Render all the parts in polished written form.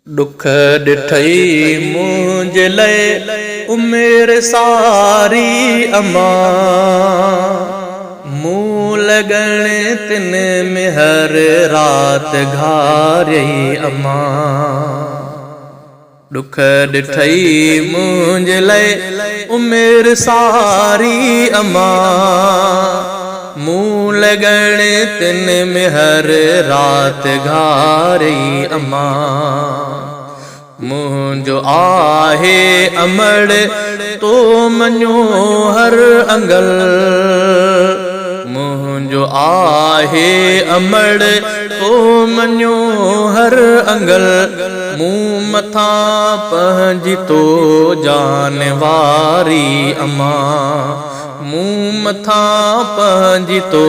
दुख डिठई मुझे लय उम्र सारी अम्मा, मुँह लगण तिन में हर रात घारई अम्मा। दुख डिठई मुझे लय उम्र सारी अम्मा, मुँह लगण तिन में हर रात घारई अम्मा। मुझो आहे अमड़ तो मञो हर अंगल, मुझो आहे अमड़ तो मञो हर अंगल। मुँह मथा पंहिंजी तो जानवारी अम्मा, मुँह मथा पंहिंजी तो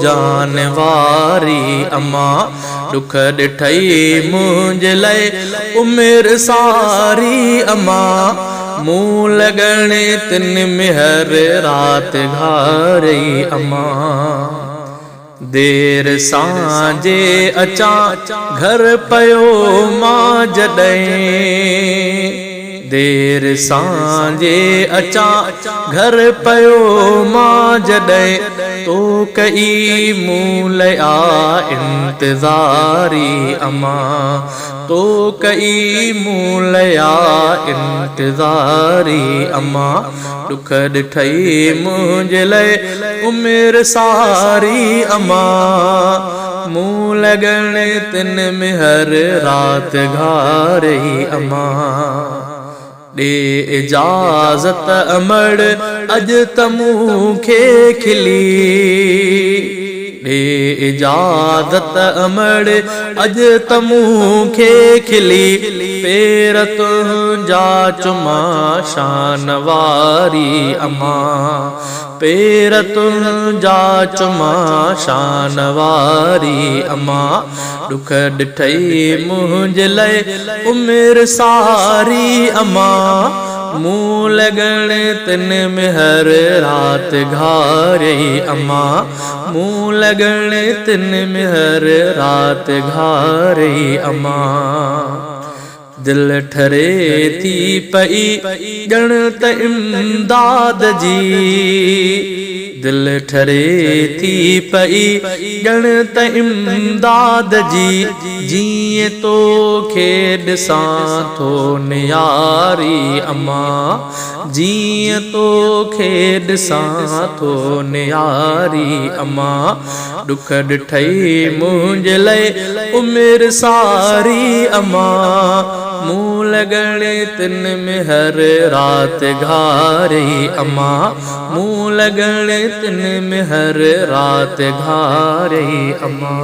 जानवारी अम्मा। दुख डिठई मुझे लय उम्र सारी अम्मा, मुँह लगण तिन में हर रात घारई अम्मा। देर सांझे अचा घर पयो मां जॾहिं, देर सांझे अचा घर पयो मां जॾहिं। तो कई मूं लया इंतज़ारी अम्मा, तो कई मूं लया इंतज़ारी अम्मा। दुख डिठई मुझे लय उम्र सारी अम्मा, मुँह लगण तिन में हर रात घारई अम्मा। दे इजाज़त अमड़ अज तमू खे खिली, दे इजाज़त अमड़ अज तमू खे खिली। पेर तुंहिंजा चुमा शानवारी अम्मा, पेर तुंहिंजा चुमा शानवारी अम्मा। दुख डिठई मुझे लय उम्र सारी अम्मा, मुँह लगण तिन में हर रात घारई अम्मा, मुँह लगण तिन में हर रात घारई अम्मा। दिल ठरे थी पई ॼण त इमदाद जी, दिल ठरे थी पई ॼण त इमदाद जी। जीअं तो खे ॾिसां थो नियारी अम्मा, जीअं तो खे ॾिसां थो नियारी अम्मा। दुख डिठई मुझे लय उम्र सारी अम्मा, मुँह लगण तिन में हर रात घारई अम्मा, मुँह लगण तिन में हर रात घारई अम्मा।